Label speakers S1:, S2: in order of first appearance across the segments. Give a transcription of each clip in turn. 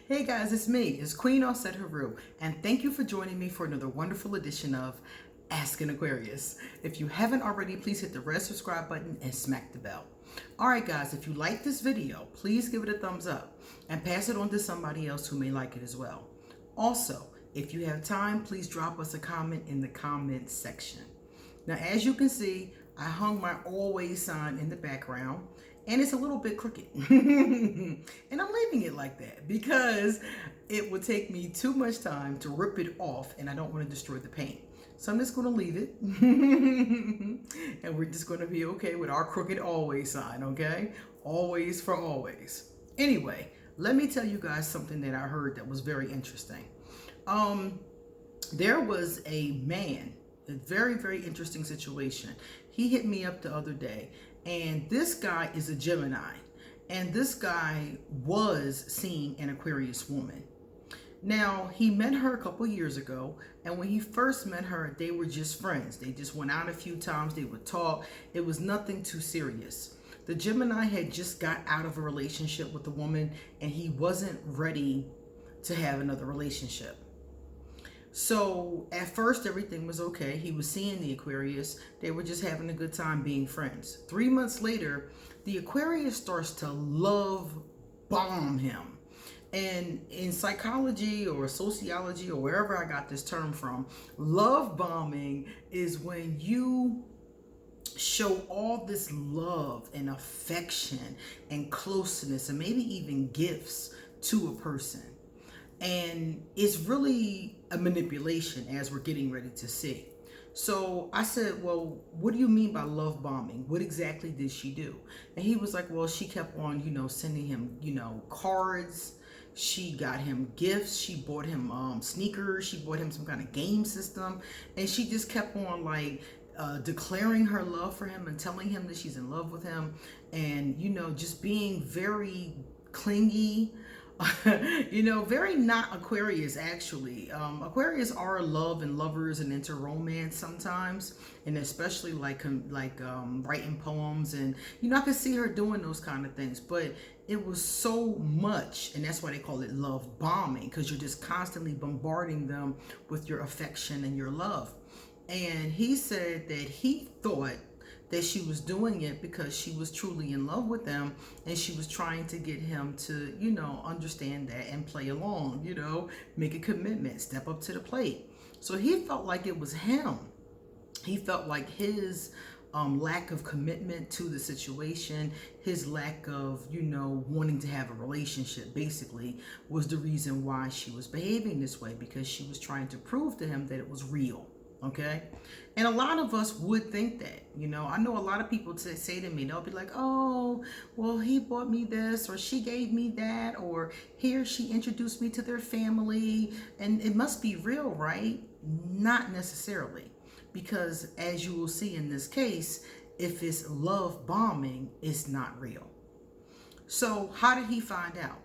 S1: Hey guys, it's me. It's Queen Offset Haru, and thank you for joining me for another wonderful edition of Ask an Aquarius. If you haven't already, please hit the red subscribe button and smack the bell. Alright guys, if you like this video, please give it a thumbs up and pass it on to somebody else who may like it as well. Also, if you have time, please drop us a comment in the comment section. Now, as you can see, I hung my always sign in the background, and it's a little bit crooked. And I'm leaving it like that because it would take me too much time to rip it off, and I don't want to destroy the paint. So I'm just going to leave it. And we're just going to be okay with our crooked always sign, okay? Always for always. Anyway, let me tell you guys something that I heard that was very interesting. There was a man, a very, very interesting situation. He hit me up the other day, and this guy is a Gemini, and this guy was seeing an Aquarius woman. Now, he met her a couple years ago, and when he first met her, they were just friends. They just went out a few times, they would talk. It was nothing too serious. The Gemini had just got out of a relationship with a woman, and he wasn't ready to have another relationship. So at first everything was okay. He was seeing the Aquarius. They were just having a good time being friends. 3 months later, the Aquarius starts to love bomb him. And in psychology or sociology or wherever I got this term from, love bombing is when you show all this love and affection and closeness and maybe even gifts to a person. And it's really a manipulation, as we're getting ready to see. So I said, well, what do you mean by love bombing? What exactly did she do? And he was like, well, she kept on, sending him, cards. She got him gifts. She bought him sneakers. She bought him some kind of game system. And she just kept on declaring her love for him and telling him that she's in love with him. And, just being very clingy. Very not Aquarius, actually. Aquarius are love and lovers and into romance sometimes, and especially writing poems, and I could see her doing those kind of things, but it was so much, and that's why they call it love bombing, because you're just constantly bombarding them with your affection and your love. And he said that he thought that she was doing it because she was truly in love with him, and she was trying to get him to, understand that and play along, make a commitment, step up to the plate. So he felt like it was him. He felt like his lack of commitment to the situation, his lack of, wanting to have a relationship, basically, was the reason why she was behaving this way, because she was trying to prove to him that it was real. Okay. And a lot of us would think that, I know a lot of people say to me, they'll be like, oh, well, he bought me this, or she gave me that, or here she introduced me to their family, and it must be real, right? Not necessarily, because as you will see in this case, if it's love bombing, it's not real. So how did he find out?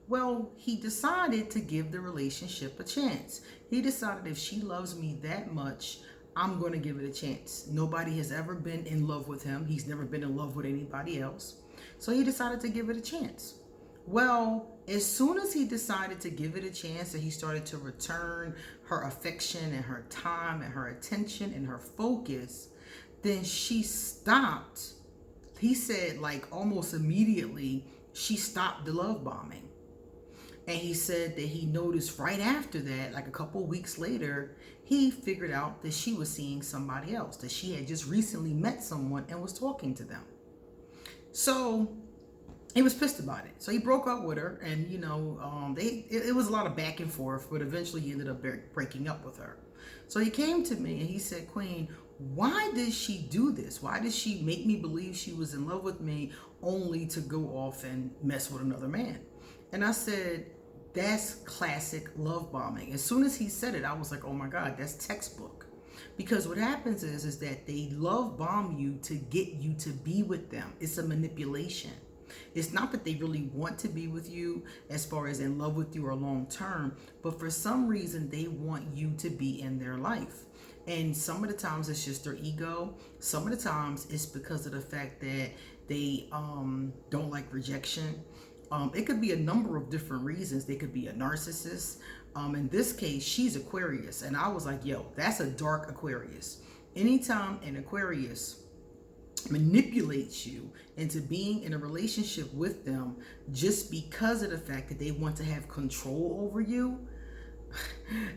S1: Well, he decided to give the relationship a chance. He decided, if she loves me that much, I'm going to give it a chance. Nobody has ever been in love with him. He's never been in love with anybody else. So he decided to give it a chance. Well, as soon as he decided to give it a chance, and he started to return her affection and her time and her attention and her focus, then she stopped. He said, almost immediately, she stopped the love bombing. And he said that he noticed right after that, a couple weeks later, he figured out that she was seeing somebody else, that she had just recently met someone and was talking to them. So he was pissed about it. So he broke up with her, and it was a lot of back and forth, but eventually he ended up breaking up with her. So he came to me and he said, Queen, why did she do this? Why did she make me believe she was in love with me only to go off and mess with another man? And I said, that's classic love bombing. As soon as he said it, I was like, oh my God, that's textbook. Because what happens is that they love bomb you to get you to be with them. It's a manipulation. It's not that they really want to be with you, as far as in love with you or long term, but for some reason they want you to be in their life. And some of the times it's just their ego. Some of the times it's because of the fact that they don't like rejection. It could be a number of different reasons. They could be a narcissist. In this case, she's Aquarius. And I was like, yo, that's a dark Aquarius. Anytime an Aquarius manipulates you into being in a relationship with them just because of the fact that they want to have control over you,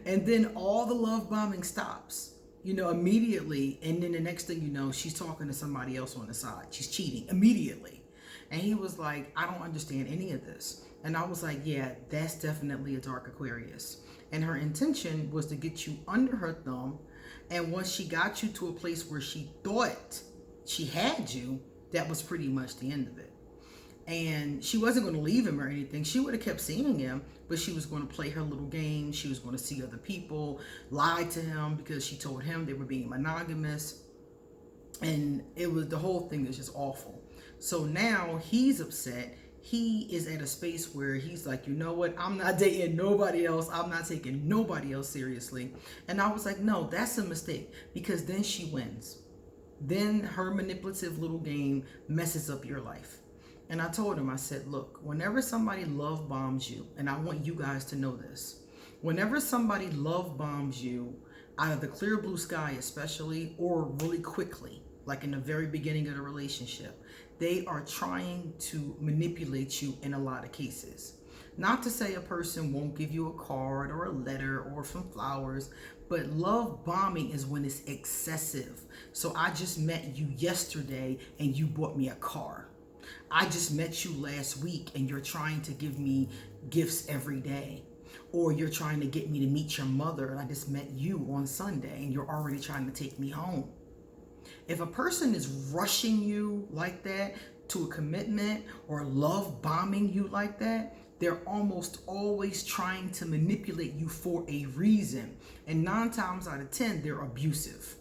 S1: and then all the love bombing stops, immediately. And then the next thing you know, she's talking to somebody else on the side. She's cheating immediately. And he was like, I don't understand any of this. And I was like, yeah, that's definitely a dark Aquarius. And her intention was to get you under her thumb. And once she got you to a place where she thought she had you, that was pretty much the end of it. And she wasn't going to leave him or anything. She would have kept seeing him, but she was going to play her little game. She was going to see other people, lie to him because she told him they were being monogamous. And the whole thing is just awful. So now he's upset. He is at a space where he's like, you know what? I'm not dating nobody else. I'm not taking nobody else seriously. And I was like, no, that's a mistake, because then she wins. Then her manipulative little game messes up your life. And I told him, I said, look, whenever somebody love bombs you, and I want you guys to know this, whenever somebody love bombs you out of the clear blue sky, especially, or really quickly, like in the very beginning of the relationship, they are trying to manipulate you in a lot of cases. Not to say a person won't give you a card or a letter or some flowers, but love bombing is when it's excessive. So I just met you yesterday and you bought me a car. I just met you last week and you're trying to give me gifts every day. Or you're trying to get me to meet your mother and I just met you on Sunday and you're already trying to take me home. If a person is rushing you like that to a commitment or love bombing you like that, they're almost always trying to manipulate you for a reason. And 9 times out of 10, they're abusive,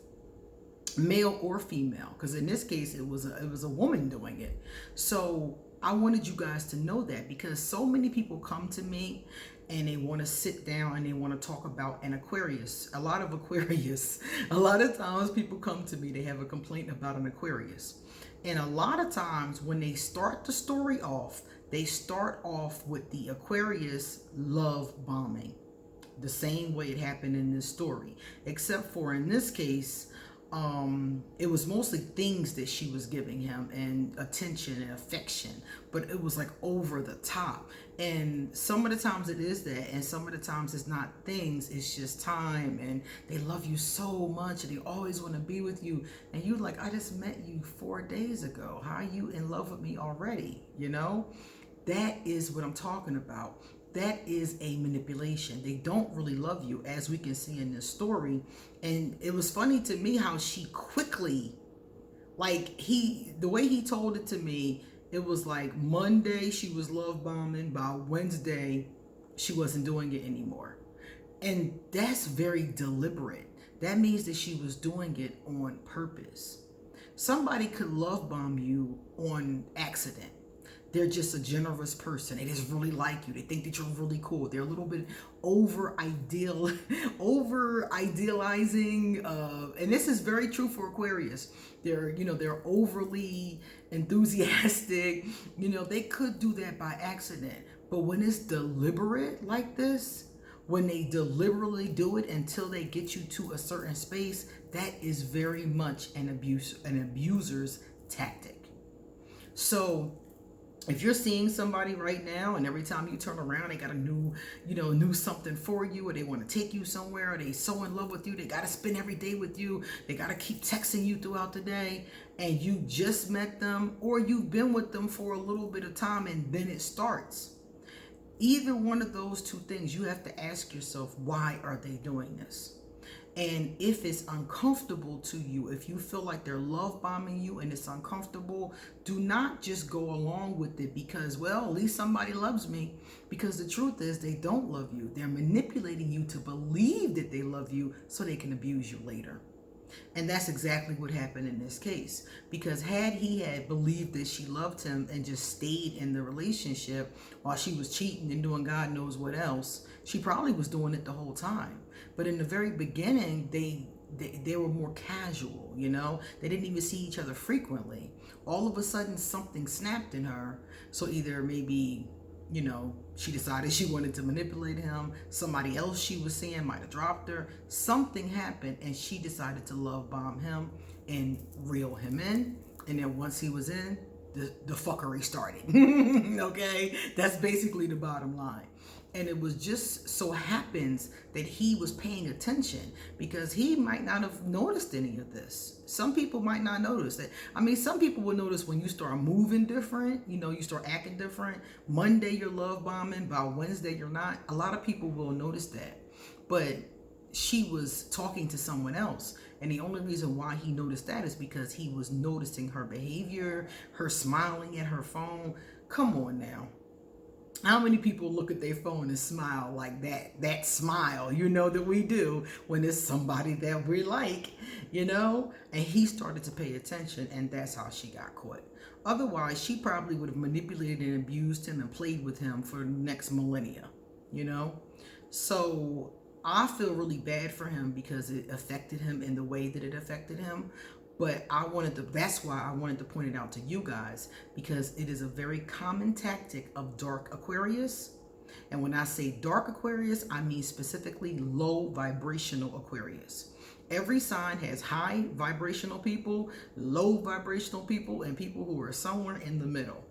S1: male or female. Because in this case, it was a woman doing it. So I wanted you guys to know that, because so many people come to me and they want to sit down and they want to talk about an Aquarius. A lot of times people come to me, they have a complaint about an Aquarius. And a lot of times when they start the story off, they start off with the Aquarius love bombing, the same way it happened in this story, except for in this case, it was mostly things that she was giving him and attention and affection, but it was like over the top. And some of the times it is that, and some of the times it's not things, it's just time, and they love you so much and they always want to be with you. And you like, I just met you 4 days ago. How are you in love with me already? That is what I'm talking about. That is a manipulation. They don't really love you, as we can see in this story. And it was funny to me how she quickly, the way he told it to me, it was like Monday she was love bombing, by Wednesday she wasn't doing it anymore. And that's very deliberate. That means that she was doing it on purpose. Somebody could love bomb you on accident. They're just a generous person. They just really like you. They think that you're really cool. They're a little bit over idealizing. And this is very true for Aquarius. They're overly enthusiastic. They could do that by accident. But when it's deliberate like this, when they deliberately do it until they get you to a certain space, that is very much an abuser's tactic. So if you're seeing somebody right now and every time you turn around, they got a new something for you, or they want to take you somewhere, or they so in love with you, they got to spend every day with you, they got to keep texting you throughout the day, and you just met them, or you've been with them for a little bit of time and then it starts. Either one of those two things, you have to ask yourself, why are they doing this? And if it's uncomfortable to you, if you feel like they're love bombing you and it's uncomfortable, do not just go along with it because, well, at least somebody loves me. Because the truth is, they don't love you. They're manipulating you to believe that they love you so they can abuse you later. And that's exactly what happened in this case. Because had he had believed that she loved him and just stayed in the relationship while she was cheating and doing God knows what else, she probably was doing it the whole time. But in the very beginning, they were more casual, They didn't even see each other frequently. All of a sudden, something snapped in her. So either maybe you know, she decided she wanted to manipulate him. Somebody else she was seeing might have dropped her. Something happened and she decided to love bomb him and reel him in. And then once he was in, the fuckery started. Okay? That's basically the bottom line. And it was just so happens that he was paying attention, because he might not have noticed any of this. Some people might not notice that. I mean, some people will notice when you start moving different, you know, you start acting different. Monday you're love bombing, by Wednesday you're not. A lot of people will notice that. But she was talking to someone else. And the only reason why he noticed that is because he was noticing her behavior, her smiling at her phone. Come on now. How many people look at their phone and smile like that? That smile, you know, that we do when it's somebody that we like, you know? And he started to pay attention, and that's how she got caught. Otherwise, she probably would have manipulated and abused him and played with him for the next millennia, you know? So I feel really bad for him because it affected him in the way that it affected him. But that's why I wanted to point it out to you guys, because it is a very common tactic of dark Aquarius. And when I say dark Aquarius, I mean specifically low vibrational Aquarius. Every sign has high vibrational people, low vibrational people, and people who are somewhere in the middle.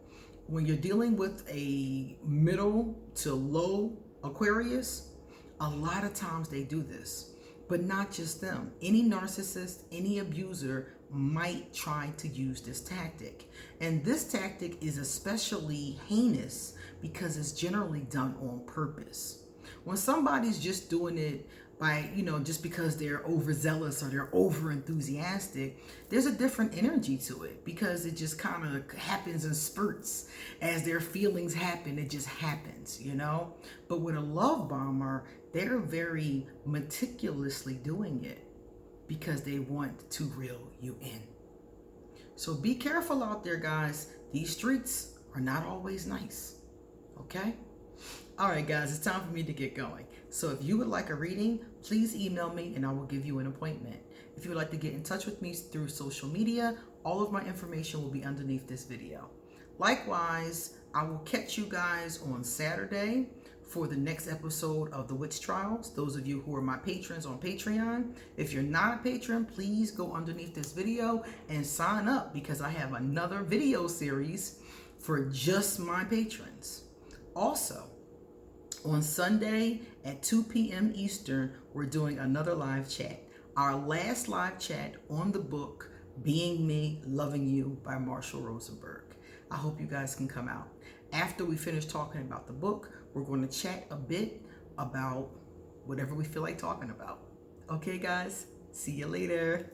S1: When you're dealing with a middle to low Aquarius, a lot of times they do this. But not just them. Any narcissist, any abuser might try to use this tactic. And this tactic is especially heinous because it's generally done on purpose. When somebody's just doing it by, you know, just because they're overzealous or they're over enthusiastic, there's a different energy to it, because it just kind of happens in spurts. As their feelings happen, it just happens, you know? But with a love bomber, they're very meticulously doing it because they want to reel you in. So be careful out there, guys. These streets are not always nice, okay? All right, guys, it's time for me to get going. So if you would like a reading, please email me and I will give you an appointment. If you would like to get in touch with me through social media, all of my information will be underneath this video. Likewise, I will catch you guys on Saturday for the next episode of The Witch Trials. Those of you who are my patrons on Patreon, if you're not a patron, please go underneath this video and sign up, because I have another video series for just my patrons. Also, on Sunday at 2 p.m. Eastern, we're doing another live chat. Our last live chat on the book, Being Me, Loving You by Marshall Rosenberg. I hope you guys can come out. After we finish talking about the book, we're going to chat a bit about whatever we feel like talking about. Okay, guys? See you later.